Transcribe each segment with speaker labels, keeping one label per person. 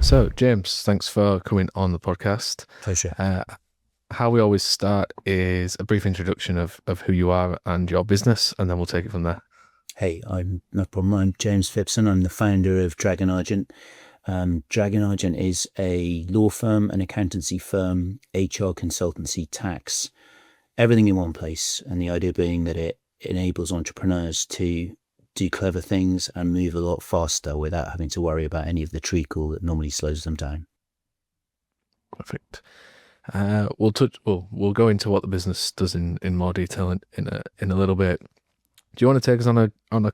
Speaker 1: So, James, thanks for coming on the podcast.
Speaker 2: Pleasure.
Speaker 1: Uh, how we always start is a brief introduction of who you are and your business, and then we'll take it from there.
Speaker 2: Hey, I'm no problem. I'm James Phipson. I'm the founder of Dragon Argent. Dragon Argent is a law firm, an accountancy firm, HR consultancy, tax, everything in one place. And the idea being that it enables entrepreneurs to do clever things and move a lot faster without having to worry about any of the treacle that normally slows them down.
Speaker 1: Perfect. We'll go into what the business does in more detail in a little bit. Do you want to take us on a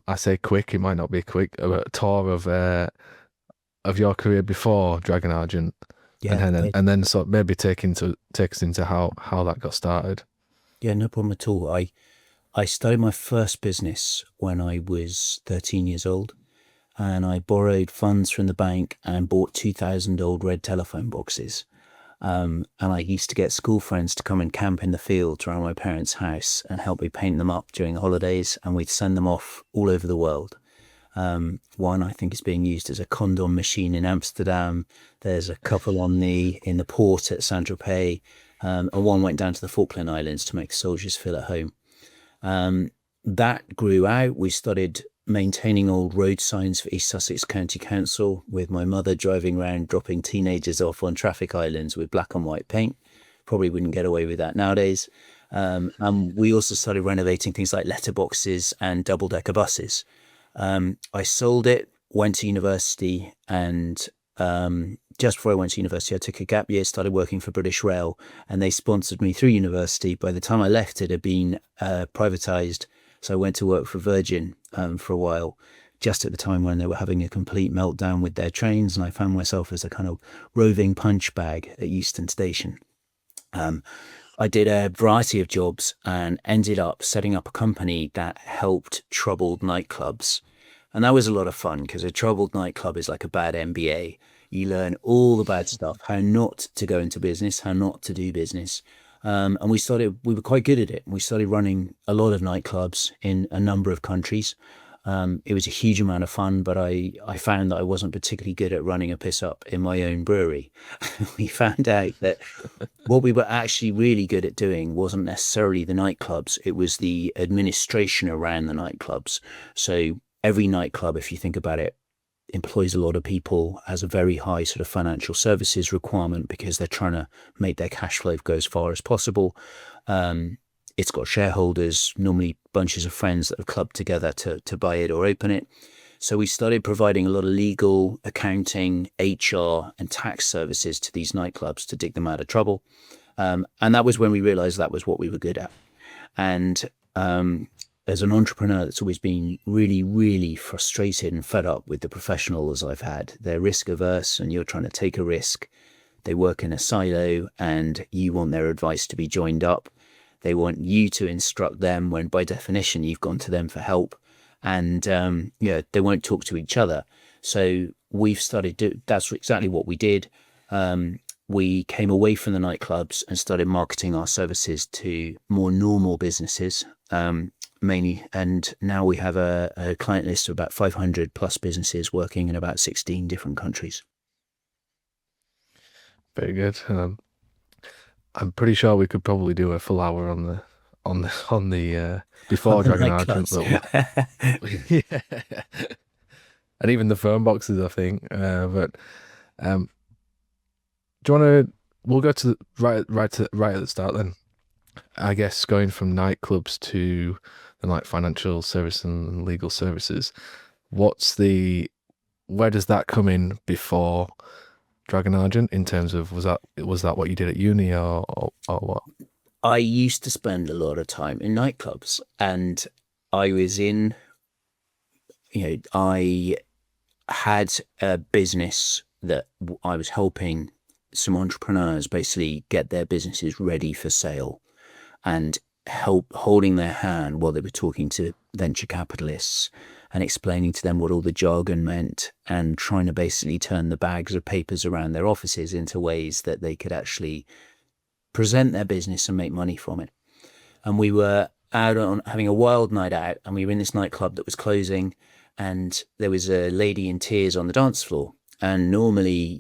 Speaker 1: I say quick, it might not be quick, a tour of your career before Dragon Argent,
Speaker 2: Yeah,
Speaker 1: and then sort of maybe take us into how that got started.
Speaker 2: yeah, no problem at all. I started my first business when I was 13 years old. And I borrowed funds from the bank and bought 2,000 old red telephone boxes. And I used to get school friends to come and camp in the fields around my parents' house and help me paint them up during the holidays, and we'd send them off all over the world. One I think is being used as a condom machine in Amsterdam. There's a couple in the port at Saint Tropez, and one went down to the Falkland Islands to make the soldiers feel at home. That grew out. We started maintaining old road signs for East Sussex County Council, with my mother driving around dropping teenagers off on traffic islands with black and white paint. Probably wouldn't get away with that nowadays. And we also started renovating things like letterboxes and double-decker buses. I sold it, went to university, and just before I went to university, I took a gap year, started working for British Rail, and they sponsored me through university. By the time I left, it had been privatized. So I went to work for Virgin for a while, just at the time when they were having a complete meltdown with their trains, and I found myself as a kind of roving punch bag at Euston Station. I did a variety of jobs and ended up setting up a company that helped troubled nightclubs. And that was a lot of fun because a troubled nightclub is like a bad MBA. You learn all the bad stuff, how not to go into business, how not to do business. And we were quite good at it. We started running a lot of nightclubs in a number of countries. It was a huge amount of fun, but I found that I wasn't particularly good at running a piss up in my own brewery. We found out that what we were actually really good at doing wasn't necessarily the nightclubs, it was the administration around the nightclubs. So every nightclub, if you think about it, employs a lot of people, has a very high sort of financial services requirement because they're trying to make their cash flow go as far as possible. It's got shareholders, normally bunches of friends that have clubbed together to buy it or open it. So we started providing a lot of legal, accounting, HR, and tax services to these nightclubs to dig them out of trouble. And that was when we realized that was what we were good at. And as an entrepreneur that's always been really, really frustrated and fed up with the professionals I've had, they're risk averse and you're trying to take a risk. They work in a silo and you want their advice to be joined up. They want you to instruct them when by definition you've gone to them for help, and they won't talk to each other. So that's exactly what we did. We came away from the nightclubs and started marketing our services to more normal businesses, mainly. And now we have a client list of about 500 plus businesses working in about 16 different countries.
Speaker 1: Very good. I'm pretty sure we could probably do a full hour on the before
Speaker 2: On the
Speaker 1: Dragon Argent,
Speaker 2: nightclubs.
Speaker 1: yeah, and even the phone boxes, I think. But do you want to? We'll go to right at the start then. I guess going from nightclubs to then like financial service and legal services. Where does that come in before Dragon Argent in terms of was that what you did at uni or what?
Speaker 2: I used to spend a lot of time in nightclubs, and I was in, I had a business that I was helping some entrepreneurs basically get their businesses ready for sale and help holding their hand while they were talking to venture capitalists and explaining to them what all the jargon meant and trying to basically turn the bags of papers around their offices into ways that they could actually present their business and make money from it. And we were out on having a wild night out, and we were in this nightclub that was closing, and there was a lady in tears on the dance floor. And normally,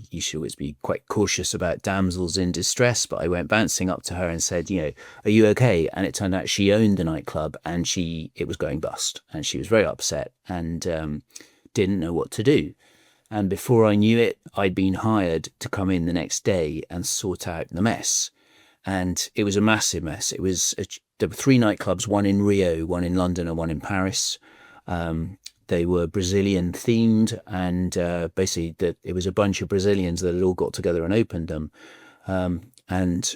Speaker 2: you should always be quite cautious about damsels in distress. But I went bouncing up to her and said, are you okay? And it turned out she owned the nightclub, and it was going bust. And she was very upset and didn't know what to do. And before I knew it, I'd been hired to come in the next day and sort out the mess. And it was a massive mess. There were 3 nightclubs, one in Rio, one in London, and one in Paris. They were Brazilian themed, and basically it was a bunch of Brazilians that had all got together and opened them. And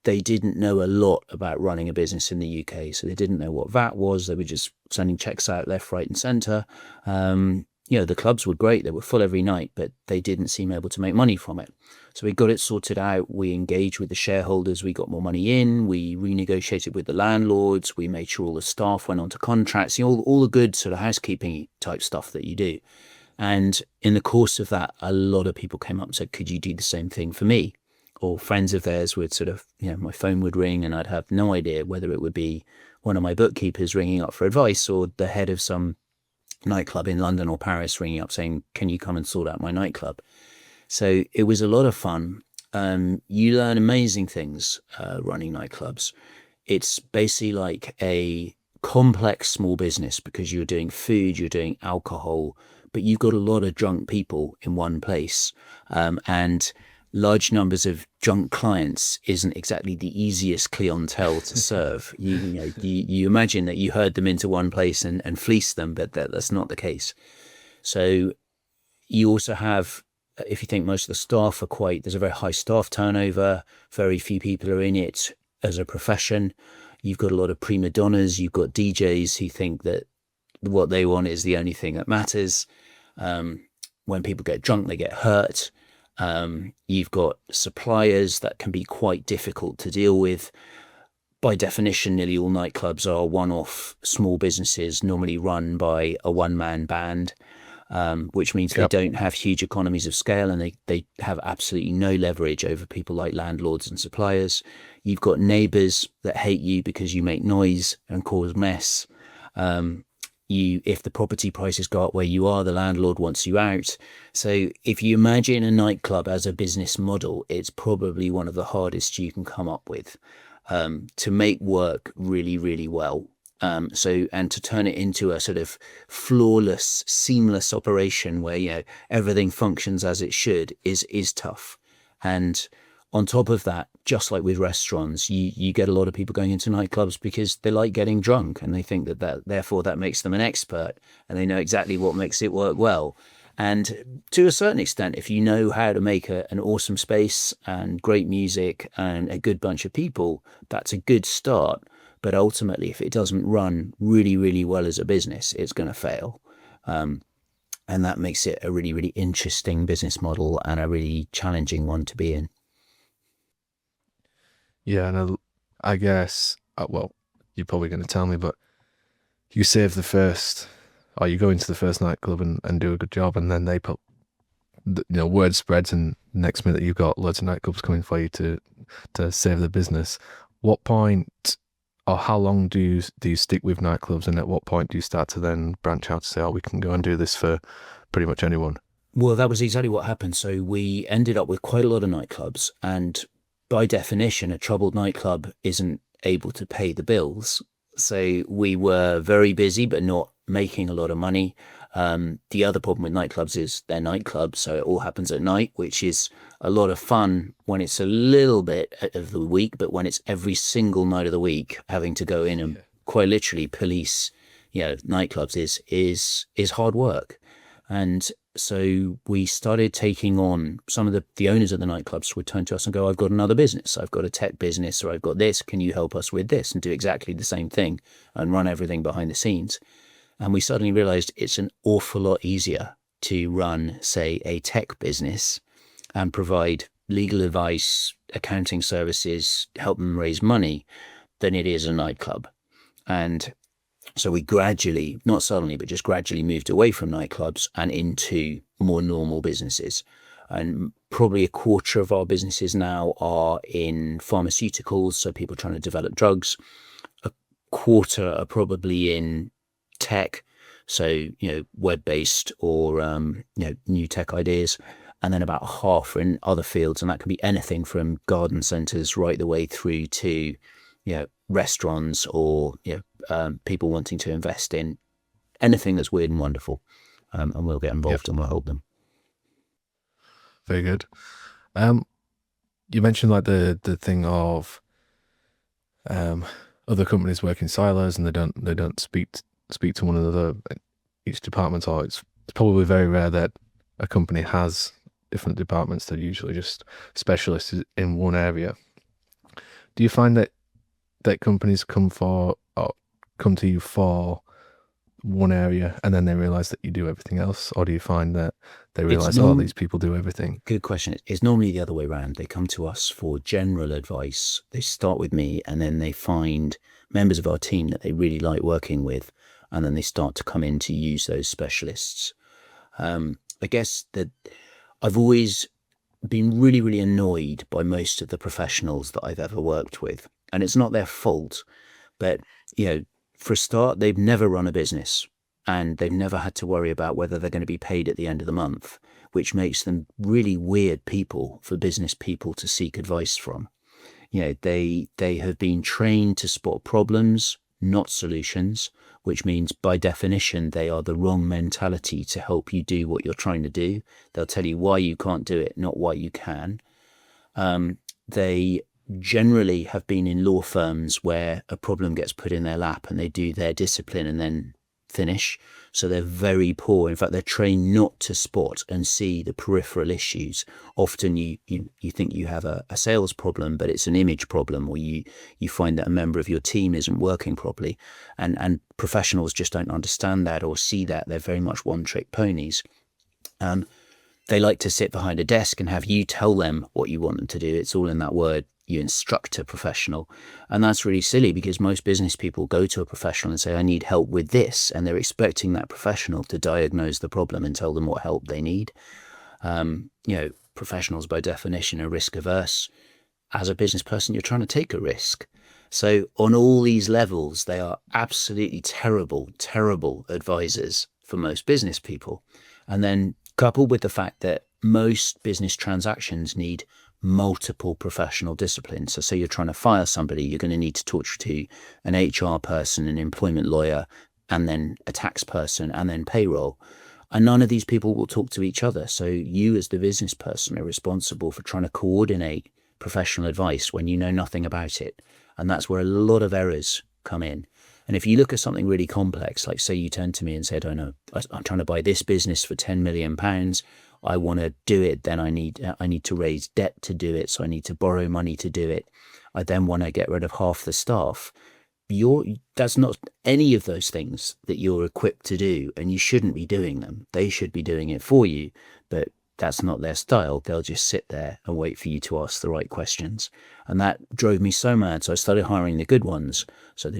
Speaker 2: they didn't know a lot about running a business in the UK. So they didn't know what VAT was. They were just sending checks out left, right, and centre. The clubs were great. They were full every night, but they didn't seem able to make money from it. So we got it sorted out. We engaged with the shareholders. We got more money in. We renegotiated with the landlords. We made sure all the staff went onto contracts, all the good sort of housekeeping type stuff that you do. And in the course of that, a lot of people came up and said, could you do the same thing for me? Or friends of theirs would sort of, my phone would ring and I'd have no idea whether it would be one of my bookkeepers ringing up for advice or the head of some nightclub in London or Paris ringing up saying, can you come and sort out my nightclub? So it was a lot of fun. You learn amazing things running nightclubs. It's basically like a complex small business because you're doing food, you're doing alcohol, but you've got a lot of drunk people in one place. And large numbers of drunk clients isn't exactly the easiest clientele to serve. You imagine that you herd them into one place and fleece them, but that's not the case. So you also have, if you think most of the staff there's a very high staff turnover, very few people are in it as a profession. You've got a lot of prima donnas, you've got DJs who think that what they want is the only thing that matters. When people get drunk, they get hurt. You've got suppliers that can be quite difficult to deal with. By definition, nearly all nightclubs are one-off small businesses, normally run by a one-man band, which means they don't have huge economies of scale, and they have absolutely no leverage over people like landlords and suppliers. You've got neighbours that hate you because you make noise and cause mess. If the property prices go up where you are, the landlord wants you out. So if you imagine a nightclub as a business model, it's probably one of the hardest you can come up with to make work really, really well. And to turn it into a sort of flawless, seamless operation where everything functions as it should is tough. And on top of that, just like with restaurants, you get a lot of people going into nightclubs because they like getting drunk and they think that therefore that makes them an expert and they know exactly what makes it work well. And to a certain extent, if you know how to make an awesome space and great music and a good bunch of people, that's a good start. But ultimately, if it doesn't run really, really well as a business, it's going to fail. And that makes it a really, really interesting business model and a really challenging one to be in.
Speaker 1: Yeah, and I guess, well, you're probably going to tell me, but you save the first, or you go into the first nightclub and do a good job, and then they put, word spreads, and next minute you've got loads of nightclubs coming for you to save the business. What point, or how long do you stick with nightclubs, and at what point do you start to then branch out to say, we can go and do this for pretty much anyone?
Speaker 2: Well, that was exactly what happened. So we ended up with quite a lot of nightclubs, and by definition, a troubled nightclub isn't able to pay the bills. So we were very busy, but not making a lot of money. The other problem with nightclubs is they're nightclubs, so it all happens at night, which is a lot of fun when it's a little bit of the week, but when it's every single night of the week, having to go in and quite literally police, nightclubs is hard work. And so we started taking on some of the owners of the nightclubs would turn to us and go, I've got another business. I've got a tech business, or I've got this. Can you help us with this? And do exactly the same thing and run everything behind the scenes. And we suddenly realized it's an awful lot easier to run, say, a tech business and provide legal advice, accounting services, help them raise money than it is a nightclub. And so we gradually, not suddenly, but just gradually moved away from nightclubs and into more normal businesses. And probably a quarter of our businesses now are in pharmaceuticals, so people trying to develop drugs. A quarter are probably in tech, So, web-based or, new tech ideas. And then about half are in other fields. And that can be anything from garden centers right the way through to, restaurants or, people wanting to invest in anything that's weird and wonderful. And we'll get involved and we'll help them.
Speaker 1: Very good. You mentioned like the thing of other companies work in silos and they don't speak to one another. Each department, or it's probably very rare that a company has different departments. They're usually just specialists in one area. Do you find that companies come to you for one area and then they realize that you do everything else, or do you find that they realize, these people do everything?
Speaker 2: Good question. It's normally the other way around. They come to us for general advice. They start with me and then they find members of our team that they really like working with, and then they start to come in to use those specialists. I guess that I've always been really, really annoyed by most of the professionals that I've ever worked with, and it's not their fault, but for a start, they've never run a business and they've never had to worry about whether they're going to be paid at the end of the month, which makes them really weird people for business people to seek advice from. They have been trained to spot problems, not solutions, which means by definition, they are the wrong mentality to help you do what you're trying to do. They'll tell you why you can't do it, not why you can. They generally have been in law firms where a problem gets put in their lap and they do their discipline and then finish. So they're very poor. In fact, they're trained not to spot and see the peripheral issues. Often you think you have a sales problem, but it's an image problem, or you find that a member of your team isn't working properly. And professionals just don't understand that or see that. They're very much one-trick ponies. They like to sit behind a desk and have you tell them what you want them to do. It's all in that word. You instruct a professional. And that's really silly, because most business people go to a professional and say, I need help with this. And they're expecting that professional to diagnose the problem and tell them what help they need. Professionals by definition are risk averse. As a business person, you're trying to take a risk. So on all these levels, they are absolutely terrible, terrible advisors for most business people. And then coupled with the fact that most business transactions need multiple professional disciplines. So say you're trying to fire somebody, you're going to need to talk to an HR person, an employment lawyer, and then a tax person, and then payroll. And none of these people will talk to each other. So you as the business person are responsible for trying to coordinate professional advice when you know nothing about it. And that's where a lot of errors come in. And if you look at something really complex, like say you turned to me and said, oh no, I'm trying to buy this business for £10 million. I want to do it. Then I need to raise debt to do it. So I need to borrow money to do it. I then want to get rid of half the staff. That's not any of those things that you're equipped to do, and you shouldn't be doing them. They should be doing it for you, but that's not their style. They'll just sit there and wait for you to ask the right questions. And that drove me so mad. So I started hiring the good ones. So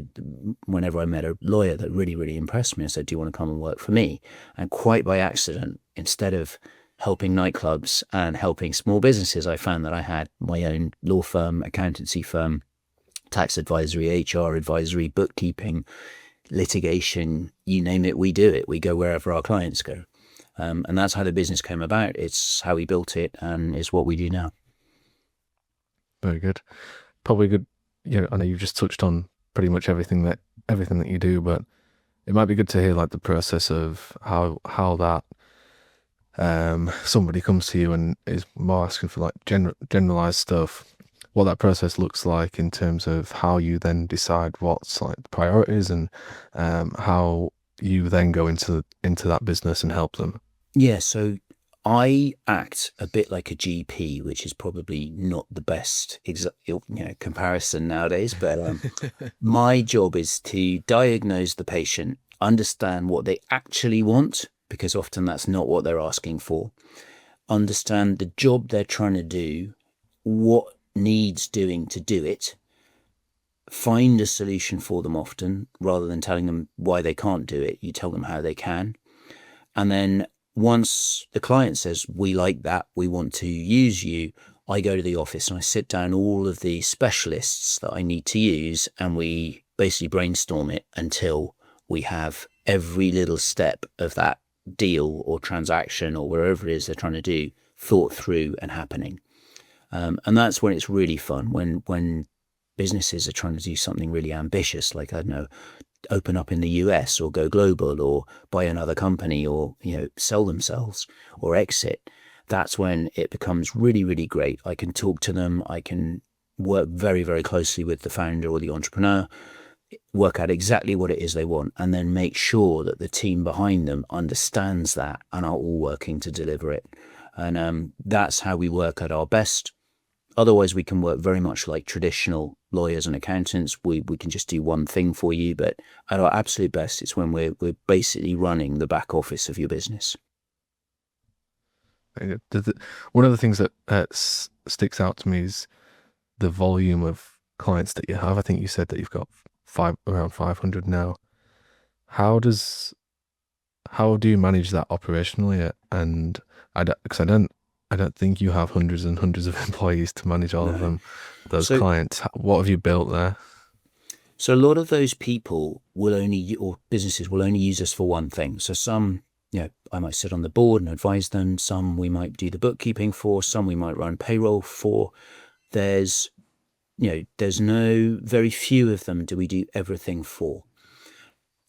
Speaker 2: whenever I met a lawyer that really, really impressed me, I said, do you want to come and work for me? And quite by accident, instead of helping nightclubs and helping small businesses, I found that I had my own law firm, accountancy firm, tax advisory, HR advisory, bookkeeping, litigation, you name it, we do it. We go wherever our clients go. And that's how the business came about. It's how we built it, and it's what we do now.
Speaker 1: Very good. Probably good. I know you've just touched on pretty much everything that you do, but it might be good to hear like the process of how that somebody comes to you and is more asking for like generalized stuff, what that process looks like in terms of how you then decide what's like the priorities, and how you then go into that business and help them.
Speaker 2: Yeah, so I act a bit like a GP, which is probably not the best comparison nowadays, but my job is to diagnose the patient, understand what they actually want, because often that's not what they're asking for, understand the job they're trying to do, what needs doing to do it, find a solution for them often, rather than telling them why they can't do it, you tell them how they can. And then once the client says, we like that, we want to use you, I go to the office and I sit down all of the specialists that I need to use, and we basically brainstorm it until we have every little step of that deal or transaction or wherever it is they're trying to do thought through and happening. And that's when it's really fun, when businesses are trying to do something really ambitious, like, I don't know, open up in the US or go global or buy another company or, sell themselves or exit. That's when it becomes really, really great. I can talk to them. I can work very, very closely with the founder or the entrepreneur, work out exactly what it is they want, and then make sure that the team behind them understands that and are all working to deliver it. And that's how we work at our best. Otherwise, we can work very much like traditional lawyers and accountants. We can just do one thing for you. But at our absolute best, it's when we're basically running the back office of your business.
Speaker 1: One of the things that sticks out to me is the volume of clients that you have. I think you said that you've got around 500 now. How do you manage that operationally? And because I don't think you have hundreds and hundreds of employees to manage all of them, those clients. What have you built there?
Speaker 2: So a lot of those people or businesses will only use us for one thing. So some, I might sit on the board and advise them. Some we might do the bookkeeping for. Some we might run payroll for. There's very few of them do we do everything for.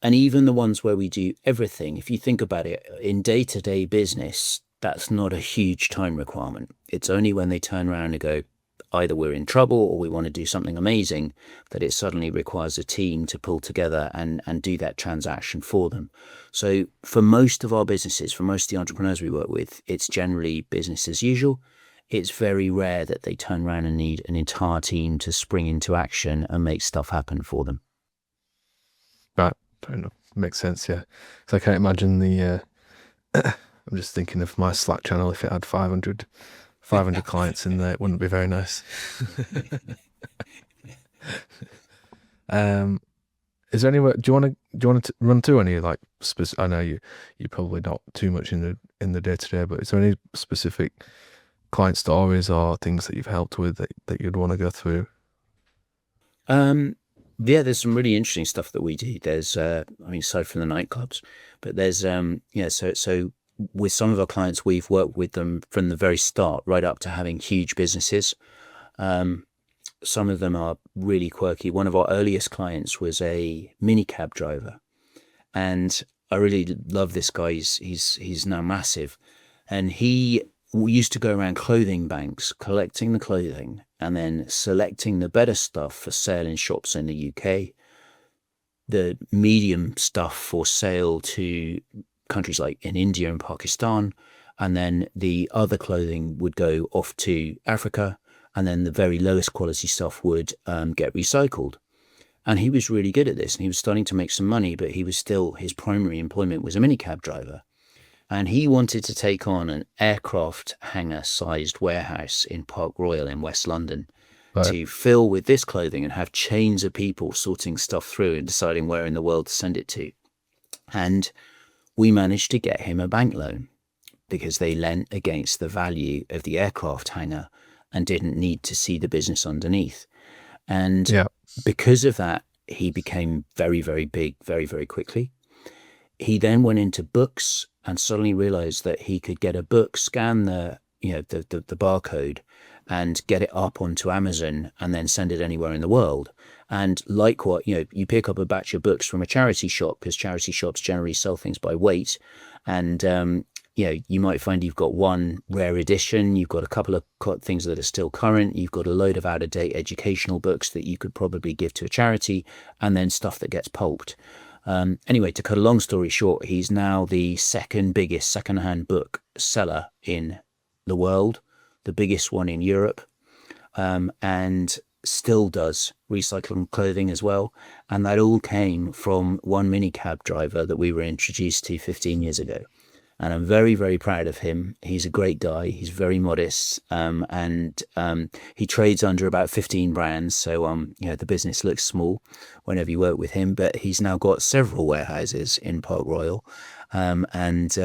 Speaker 2: And even the ones where we do everything, if you think about it, in day-to-day business, that's not a huge time requirement. It's only when they turn around and go, either we're in trouble or we want to do something amazing, that it suddenly requires a team to pull together and do that transaction for them. So for most of our businesses, for most of the entrepreneurs we work with, it's generally business as usual. It's very rare that they turn around and need an entire team to spring into action and make stuff happen for them.
Speaker 1: Right, fair enough. Makes sense, yeah. So I can't imagine I'm just thinking of my Slack channel. If it had 500 clients in there, it wouldn't be very nice. Is there anywhere? Do you want to run through any like specific? I know you're probably not too much in the day to day, but is there any specific client stories or things that you've helped with that you'd want to go through?
Speaker 2: Yeah, there's some really interesting stuff that we do. There's, aside from the nightclubs, but there's, so with some of our clients, we've worked with them from the very start, right up to having huge businesses. Some of them are really quirky. One of our earliest clients was a minicab driver, and I really love this guy. He's now massive, and he used to go around clothing banks, collecting the clothing and then selecting the better stuff for sale in shops in the UK, the medium stuff for sale to countries like in India and Pakistan, and then the other clothing would go off to Africa, and then the very lowest quality stuff would get recycled. And he was really good at this, and he was starting to make some money, but his primary employment was a minicab driver. And he wanted to take on an aircraft hangar-sized warehouse in Park Royal in West London, right, to fill with this clothing and have chains of people sorting stuff through and deciding where in the world to send it to. And we managed to get him a bank loan because they lent against the value of the aircraft hangar and didn't need to see the business underneath. And because of that, he became very, very big very, very quickly. He then went into books and suddenly realized that he could get a book, scan the barcode, and get it up onto Amazon and then send it anywhere in the world. And like you pick up a batch of books from a charity shop, because charity shops generally sell things by weight. And, you might find you've got one rare edition, you've got a couple of things that are still current, you've got a load of out-of-date educational books that you could probably give to a charity, and then stuff that gets pulped. Anyway, to cut a long story short, he's now the second biggest secondhand book seller in the world, the biggest one in Europe, and still does recycling clothing as well. And that all came from one minicab driver that we were introduced to 15 years ago. And I'm very, very proud of him. He's a great guy. He's very modest, and he trades under about 15 brands. So, the business looks small whenever you work with him. But he's now got several warehouses in Park Royal, and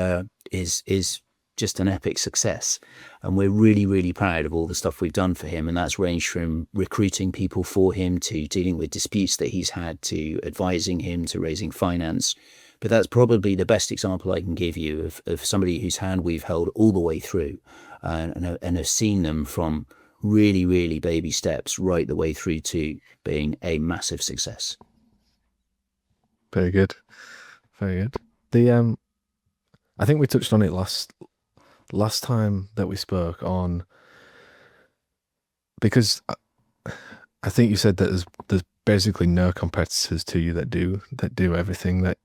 Speaker 2: is just an epic success. And we're really, really proud of all the stuff we've done for him. And that's ranged from recruiting people for him to dealing with disputes that he's had to advising him to raising finance. But that's probably the best example I can give you of somebody whose hand we've held all the way through, and have seen them from really, really baby steps right the way through to being a massive success.
Speaker 1: Very good. Very good. The I think we touched on it last time that we spoke on, because I think you said that there's basically no competitors to you that do everything
Speaker 2: Not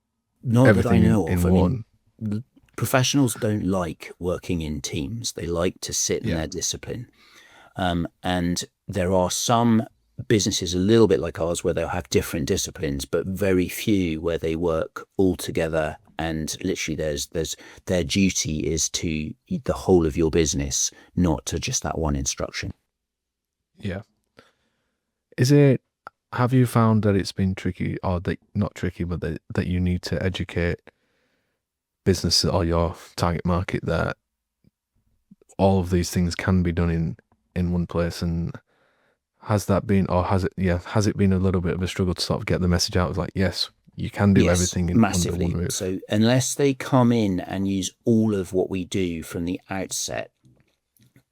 Speaker 2: that I
Speaker 1: everything
Speaker 2: know
Speaker 1: in
Speaker 2: of. I
Speaker 1: one.
Speaker 2: mean, professionals don't like working in teams. They like to sit in
Speaker 1: Yeah.
Speaker 2: their discipline. And there are some businesses a little bit like ours where they'll have different disciplines, but very few where they work all together. And literally, there's their duty is to the whole of your business, not to just that one instruction.
Speaker 1: Yeah. Have you found that it's been tricky, or that not tricky, but that you need to educate business or your target market that all of these things can be done in one place? And has that been, or has it been a little bit of a struggle to sort of get the message out of like, yes, you can do
Speaker 2: Yes,
Speaker 1: everything under one
Speaker 2: massively.
Speaker 1: roof?
Speaker 2: So unless they come in and use all of what we do from the outset,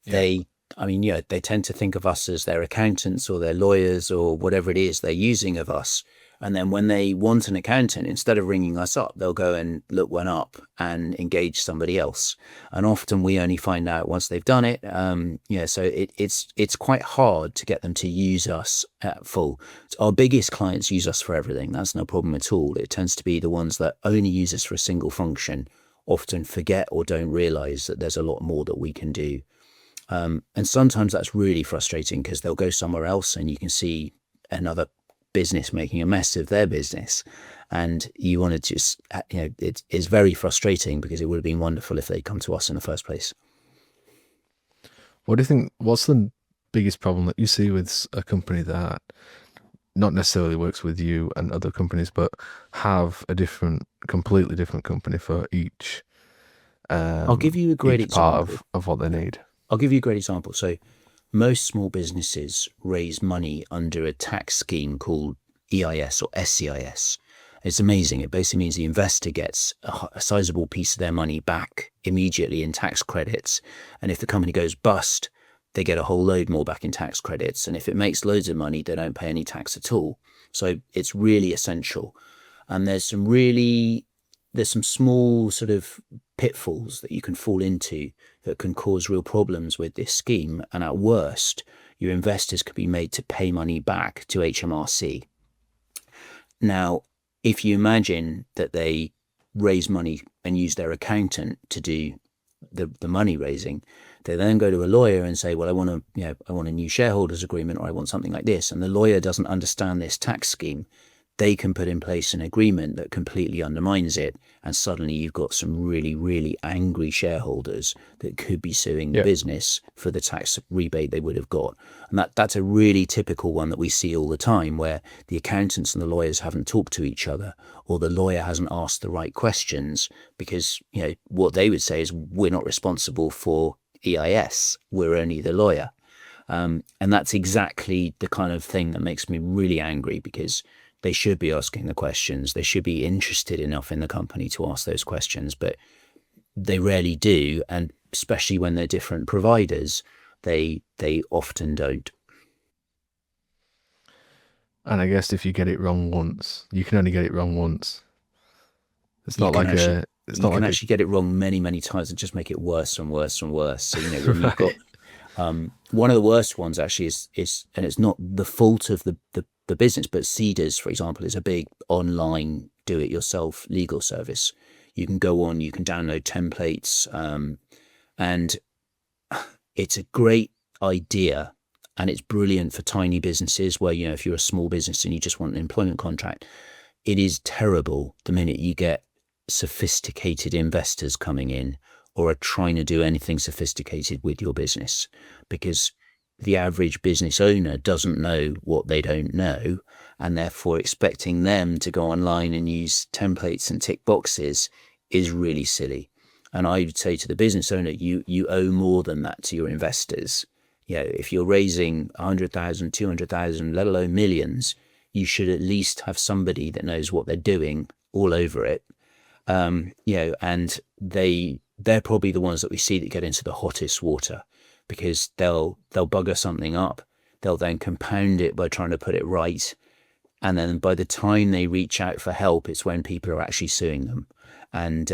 Speaker 2: they they tend to think of us as their accountants or their lawyers or whatever it is they're using of us. And then when they want an accountant, instead of ringing us up, they'll go and look one up and engage somebody else. And often we only find out once they've done it. So it's quite hard to get them to use us at full. Our biggest clients use us for everything. That's no problem at all. It tends to be the ones that only use us for a single function, often forget or don't realize that there's a lot more that we can do. And sometimes that's really frustrating because they'll go somewhere else and you can see another business making a mess of their business, and you want to just, it's very frustrating because it would have been wonderful if they'd come to us in the first place.
Speaker 1: What do you think? What's the biggest problem that you see with a company that not necessarily works with you and other companies, but have a completely different company for each?
Speaker 2: I'll give you a great
Speaker 1: each part
Speaker 2: example.
Speaker 1: of what they need.
Speaker 2: I'll give you a great example. So most small businesses raise money under a tax scheme called EIS or SCIS. It's amazing. It basically means the investor gets a sizable piece of their money back immediately in tax credits. And if the company goes bust, they get a whole load more back in tax credits. And if it makes loads of money, they don't pay any tax at all. So it's really essential. And there's some small sort of pitfalls that you can fall into that can cause real problems with this scheme. And at worst, your investors could be made to pay money back to HMRC. Now, if you imagine that they raise money and use their accountant to do the money raising, they then go to a lawyer and say, well, I want a new shareholders agreement, or I want something like this. And the lawyer doesn't understand this tax scheme. They can put in place an agreement that completely undermines it. And suddenly you've got some really, really angry shareholders that could be suing the business for the tax rebate they would have got. And that's a really typical one that we see all the time, where the accountants and the lawyers haven't talked to each other, or the lawyer hasn't asked the right questions, because, what they would say is, we're not responsible for EIS, we're only the lawyer. And that's exactly the kind of thing that makes me really angry, because they should be asking the questions. They should be interested enough in the company to ask those questions, but they rarely do. And especially when they're different providers, they often don't.
Speaker 1: And I guess if you get it wrong once, you can only get it wrong once. It's not like a. It's
Speaker 2: You
Speaker 1: not
Speaker 2: can
Speaker 1: like
Speaker 2: actually get it wrong many, many times and just make it worse and worse and worse. So, when you've got one of the worst ones actually is, and it's not the fault of the business, but Cedars, for example, is a big online do-it-yourself legal service. You can go on, you can download templates, and it's a great idea, and it's brilliant for tiny businesses where, if you're a small business and you just want an employment contract. It is terrible the minute you get sophisticated investors coming in or are trying to do anything sophisticated with your business, because the average business owner doesn't know what they don't know, and therefore expecting them to go online and use templates and tick boxes is really silly. And I would say to the business owner, you owe more than that to your investors. If you're raising 100,000, 200,000, let alone millions, you should at least have somebody that knows what they're doing all over it. And they're probably the ones that we see that get into the hottest water, because they'll bugger something up, they'll then compound it by trying to put it right, and then by the time they reach out for help, it's when people are actually suing them. And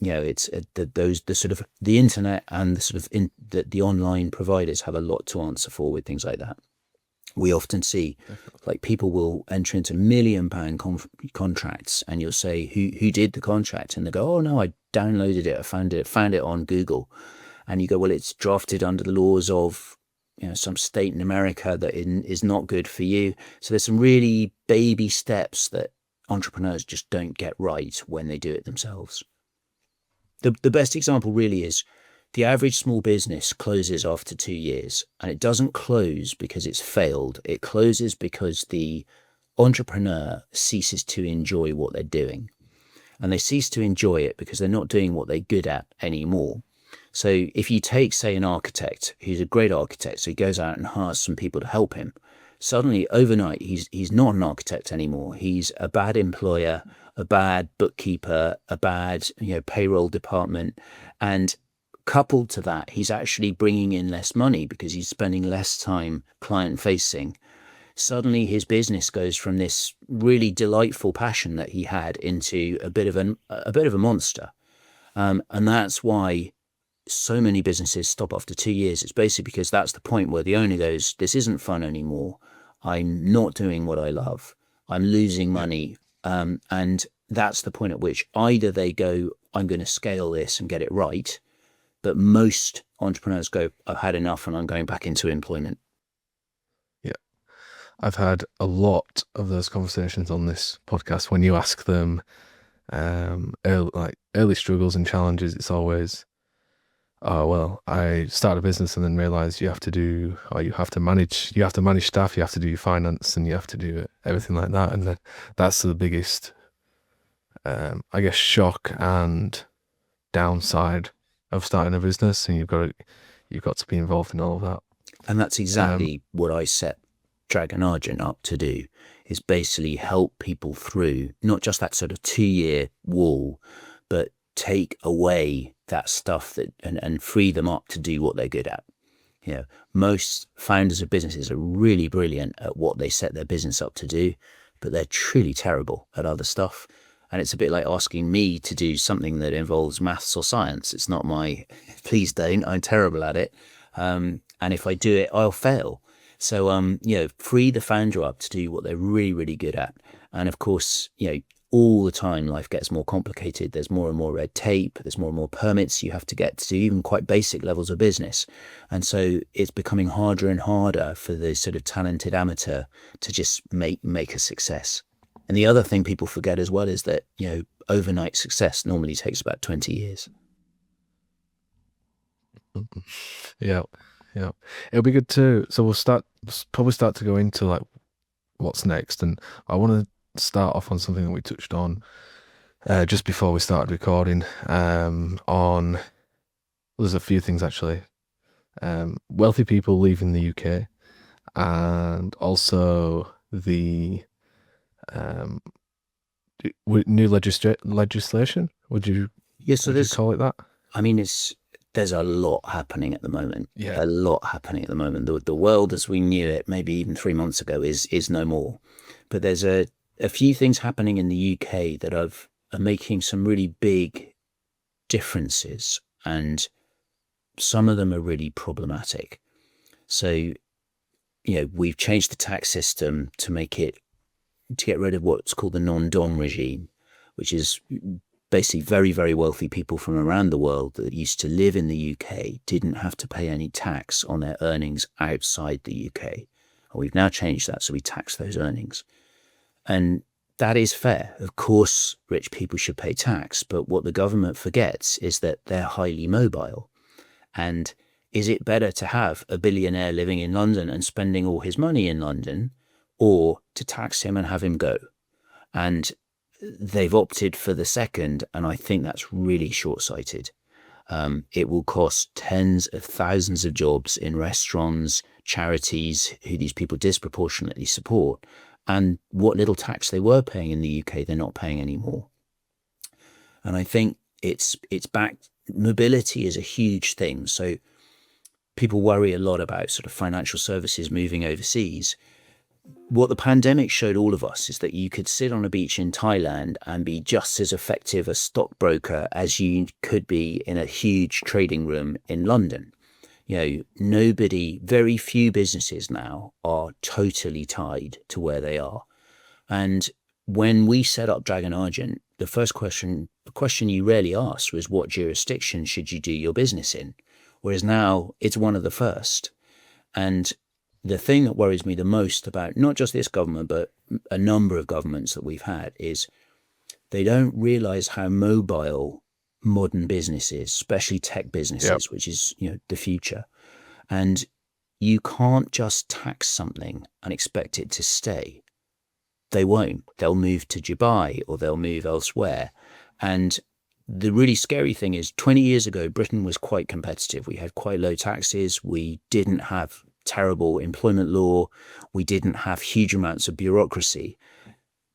Speaker 2: it's the sort of the internet and the sort of the online providers have a lot to answer for with things like that. We often see, like, people will enter into £1 million contracts, and you'll say, who did the contract? And they go, oh no, I downloaded it, I found it on Google. And you go, well, it's drafted under the laws of some state in America that is not good for you. So there's some really baby steps that entrepreneurs just don't get right when they do it themselves. The best example really is the average small business closes after 2 years, and it doesn't close because it's failed. It closes because the entrepreneur ceases to enjoy what they're doing. And they cease to enjoy it because they're not doing what they're good at anymore. So if you take, say, an architect who's a great architect, so he goes out and hires some people to help him, suddenly overnight he's not an architect anymore. He's a bad employer, a bad bookkeeper, a bad payroll department. And coupled to that, he's actually bringing in less money because he's spending less time client facing. Suddenly his business goes from this really delightful passion that he had into a bit of a monster. And that's why so many businesses stop after 2 years. It's basically because that's the point where the owner goes, this isn't fun anymore. I'm not doing what I love. I'm losing money. And that's the point at which either they go, I'm going to scale this and get it right. But most entrepreneurs go, I've had enough and I'm going back into employment.
Speaker 1: Yeah. I've had a lot of those conversations on this podcast. When you ask them early struggles and challenges, it's always, oh, well, I started a business and then realized you have to manage staff, you have to do your finance, and you have to do everything like that. And that's the biggest, I guess, shock and downside of starting a business, and you've got to be involved in all of that.
Speaker 2: And that's exactly what I set Dragon Argent up to do, is basically help people through not just that sort of 2-year wall, but take away that stuff and free them up to do what they're good at. Most founders of businesses are really brilliant at what they set their business up to do, but they're truly terrible at other stuff. And it's a bit like asking me to do something that involves maths or science. It's not please don't, I'm terrible at it. And if I do it, I'll fail. So, free the founder up to do what they're really, really good at. And of course, all the time life gets more complicated. There's more and more red tape. There's more and more permits you have to get to, even quite basic levels of business. And so it's becoming harder and harder for the sort of talented amateur to just make a success. And the other thing people forget as well is that, overnight success normally takes about 20 years.
Speaker 1: Yeah. It'll be good so we'll probably start to go into like what's next. And I want to start off on something that we touched on just before we started recording. There's a few things actually. Wealthy people leaving the UK, and also the new legislation. Would you call it that?
Speaker 2: I mean, there's a lot happening at the moment.
Speaker 1: Yeah.
Speaker 2: A lot happening at the moment. The world as we knew it, maybe even 3 months ago, is no more. But there's a few things happening in the UK that are making some really big differences, and some of them are really problematic. So, we've changed the tax system to get rid of what's called the non-dom regime, which is basically very, very wealthy people from around the world that used to live in the UK didn't have to pay any tax on their earnings outside the UK. And we've now changed that, so we tax those earnings. And that is fair. Of course, rich people should pay tax, but what the government forgets is that they're highly mobile. And is it better to have a billionaire living in London and spending all his money in London, or to tax him and have him go? And they've opted for the second, and I think that's really short-sighted. It will cost tens of thousands of jobs in restaurants, charities, who these people disproportionately support, and what little tax they were paying in the UK, they're not paying anymore. And I think it's back. Mobility is a huge thing. So people worry a lot about sort of financial services moving overseas. What the pandemic showed all of us is that you could sit on a beach in Thailand and be just as effective a stockbroker as you could be in a huge trading room in London. Very few businesses now are totally tied to where they are. And when we set up Dragon Argent, the question you rarely asked was, what jurisdiction should you do your business in? Whereas now it's one of the first. And the thing that worries me the most about not just this government, but a number of governments that we've had, is they don't realize how mobile modern business is, especially tech businesses, which is, the future. And you can't just tax something and expect it to stay. They won't. They'll move to Dubai or they'll move elsewhere. And the really scary thing is 20 years ago, Britain was quite competitive. We had quite low taxes. We didn't have terrible employment law. We didn't have huge amounts of bureaucracy.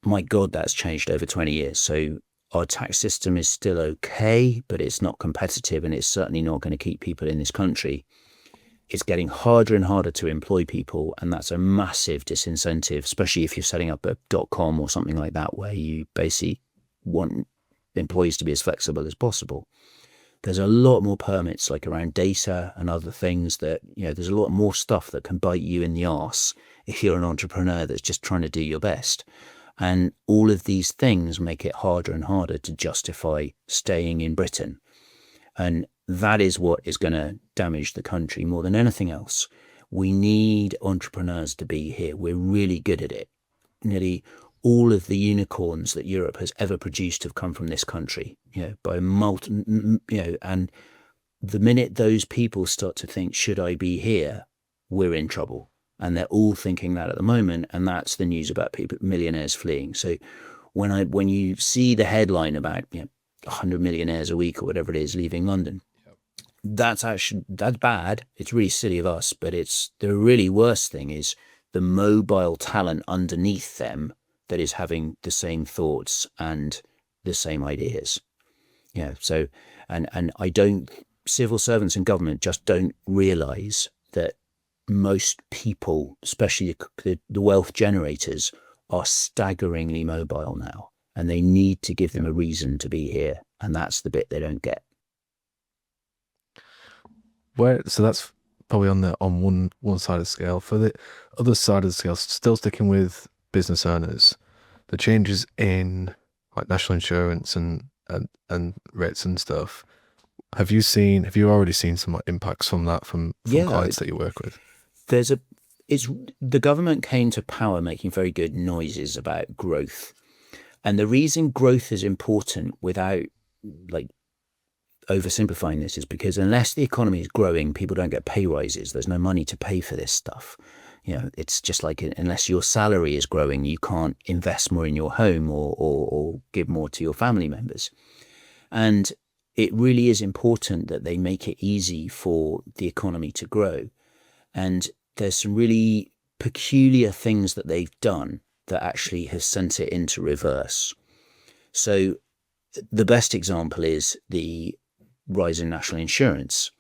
Speaker 2: My God, that's changed over 20 years. So our tax system is still okay, but it's not competitive, and it's certainly not going to keep people in this country. It's getting harder and harder to employ people, and that's a massive disincentive, especially if you're setting up a .com or something like that, where you basically want employees to be as flexible as possible. There's a lot more permits, like around data and other things, that, there's a lot more stuff that can bite you in the arse if you're an entrepreneur that's just trying to do your best. And all of these things make it harder and harder to justify staying in Britain. And that is what is going to damage the country more than anything else. We need entrepreneurs to be here. We're really good at it. Nearly all of the unicorns that Europe has ever produced have come from this country, by and the minute those people start to think, should I be here, we're in trouble. And they're all thinking that at the moment. And that's the news about millionaires fleeing. So when you see the headline about, 100 millionaires a week or whatever it is leaving London, that's bad. It's really silly of us, but the really worst thing is the mobile talent underneath them that is having the same thoughts and the same ideas. So, and civil servants in government just don't realize that most people, especially the wealth generators, are staggeringly mobile now, and they need to give them a reason to be here. And that's the bit they don't get.
Speaker 1: So that's probably on one side of the scale. For the other side of the scale, still sticking with business owners, the changes in like national insurance and rates and stuff. Have you already seen some impacts from that from clients that you work with?
Speaker 2: The government came to power making very good noises about growth. And the reason growth is important, without oversimplifying this, is because unless the economy is growing, people don't get pay rises. There's no money to pay for this stuff. It's just like, unless your salary is growing, you can't invest more in your home or give more to your family members. And it really is important that they make it easy for the economy to grow. And there's some really peculiar things that they've done that actually has sent it into reverse. So the best example is the rise in national insurance,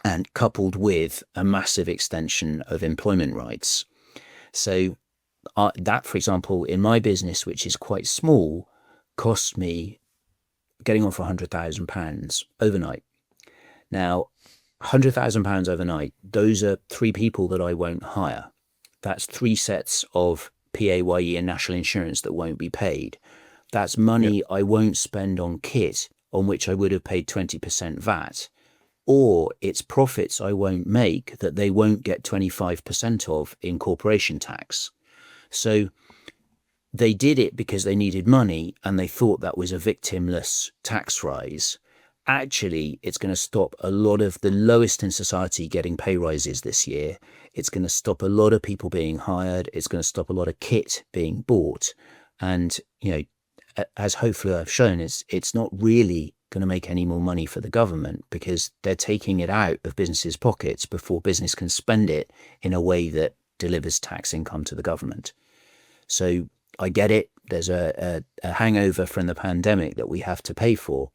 Speaker 2: and coupled with a massive extension of employment rights. So that, for example, in my business, which is quite small, cost me getting on for £100,000 overnight. Now, £100,000 overnight, those are 3 people that I won't hire. That's 3 sets of PAYE and national insurance that won't be paid. That's money I won't spend on kit, on which I would have paid 20% VAT. Or it's profits I won't make that they won't get 25% of in corporation tax. So they did it because they needed money, and they thought that was a victimless tax rise. Actually, it's going to stop a lot of the lowest in society getting pay rises this year. It's going to stop a lot of people being hired. It's going to stop a lot of kit being bought. And, as hopefully I've shown, it's not really going to make any more money for the government, because they're taking it out of businesses' pockets before business can spend it in a way that delivers tax income to the government. So I get it. there's a hangover from the pandemic that we have to pay for.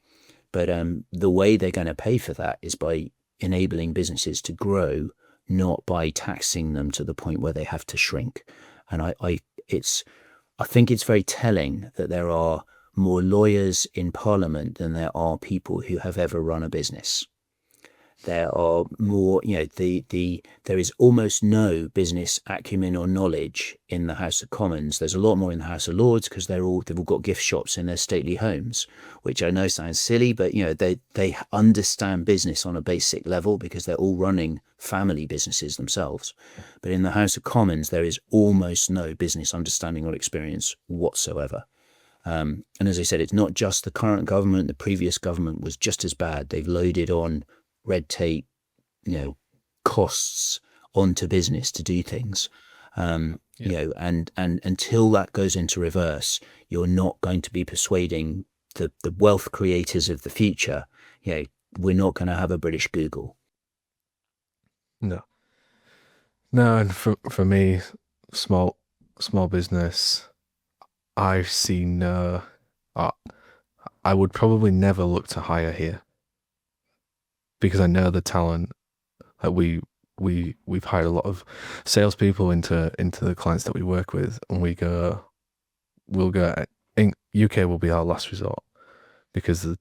Speaker 2: But the way they're going to pay for that is by enabling businesses to grow, not by taxing them to the point where they have to shrink. And I think it's very telling that there are more lawyers in Parliament than there are people who have ever run a business. There are more, there is almost no business acumen or knowledge in the House of Commons. There's a lot more in the House of Lords because they've all got gift shops in their stately homes, which I know sounds silly, but they understand business on a basic level because they're all running family businesses themselves. But in the House of Commons, there is almost no business understanding or experience whatsoever. And as I said, it's not just the current government. The previous government was just as bad. They've loaded on red tape, costs onto business to do things. And until that goes into reverse, you're not going to be persuading the wealth creators of the future. We're not going to have a British Google.
Speaker 1: No, and for me, small business, I see no. I would probably never look to hire here, because I know the talent. Like we've hired a lot of salespeople into the clients that we work with, and we'll go. In UK will be our last resort because the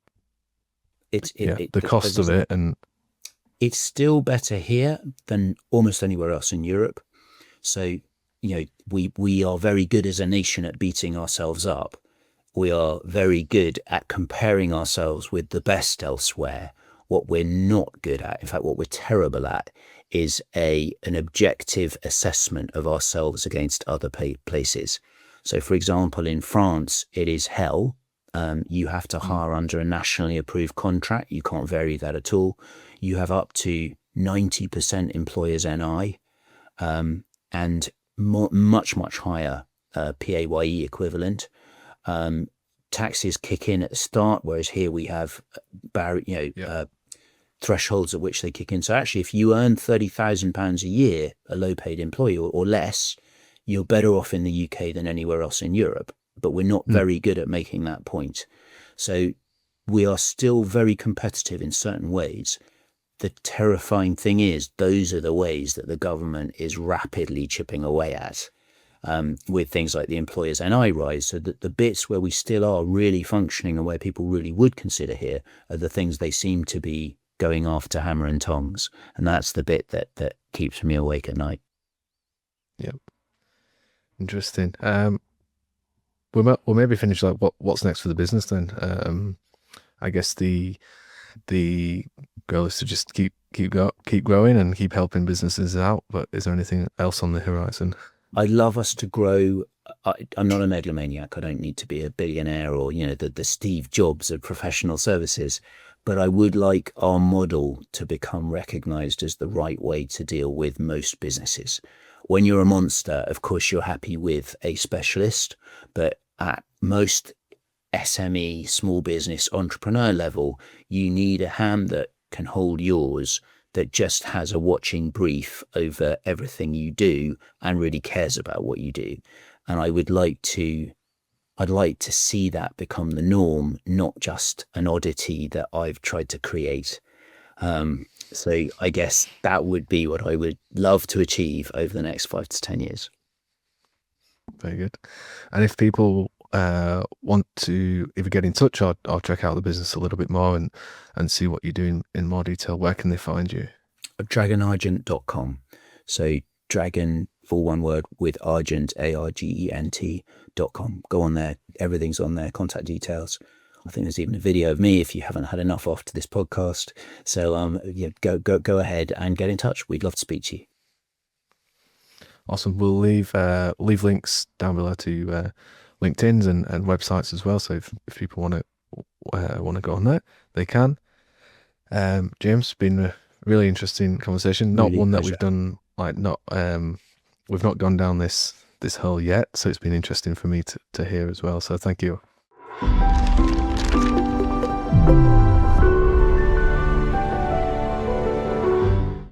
Speaker 1: cost of it, and
Speaker 2: it's still better here than almost anywhere else in Europe. So we are very good as a nation at beating ourselves up. We are very good at comparing ourselves with the best elsewhere. What we're not good at, in fact, what we're terrible at, is an objective assessment of ourselves against other places. So, for example, in France, it is hell. You have to hire under a nationally approved contract. You can't vary that at all. You have up to 90% employers NI, and much higher PAYE equivalent. Taxes kick in at the start, whereas here we have thresholds at which they kick in. So actually, if you earn £30,000 a year, a low-paid employee or less, you're better off in the UK than anywhere else in Europe. But we're not very good at making that point. So we are still very competitive in certain ways. The terrifying thing is those are the ways that the government is rapidly chipping away at, with things like the employers' NI rise. So that the bits where we still are really functioning and where people really would consider here are the things they seem to be going after hammer and tongs. And that's the bit that keeps me awake at night.
Speaker 1: Yep. Interesting. We'll maybe finish like what's next for the business then. I guess the goal is to just keep growing and keep helping businesses out. But is there anything else on the horizon?
Speaker 2: I'd love us to grow. I'm not a megalomaniac. I don't need to be a billionaire or the Steve Jobs of professional services. But I would like our model to become recognized as the right way to deal with most businesses. When you're a monster, of course, you're happy with a specialist, but at most SME, small business, entrepreneur level, you need a hand that can hold yours, that just has a watching brief over everything you do and really cares about what you do. And I'd like to see that become the norm, not just an oddity that I've tried to create. So I guess that would be what I would love to achieve over the next 5 to 10 years.
Speaker 1: Very good. And if people want to either get in touch or check out the business a little bit more and see what you're doing in more detail, where can they find you?
Speaker 2: Dragonargent.com. So Dragon, full one word, with Argent, ARGENT.com. Go on there. Everything's on there. Contact details. I think there's even a video of me if you haven't had enough after this podcast. So go ahead and get in touch. We'd love to speak to you.
Speaker 1: Awesome. We'll leave links down below to LinkedIn's and websites as well. So if people want to go on there, they can. James, it's been a really interesting conversation. Not really one that we've done we've not gone down this hole yet. So it's been interesting for me to hear as well. So thank you.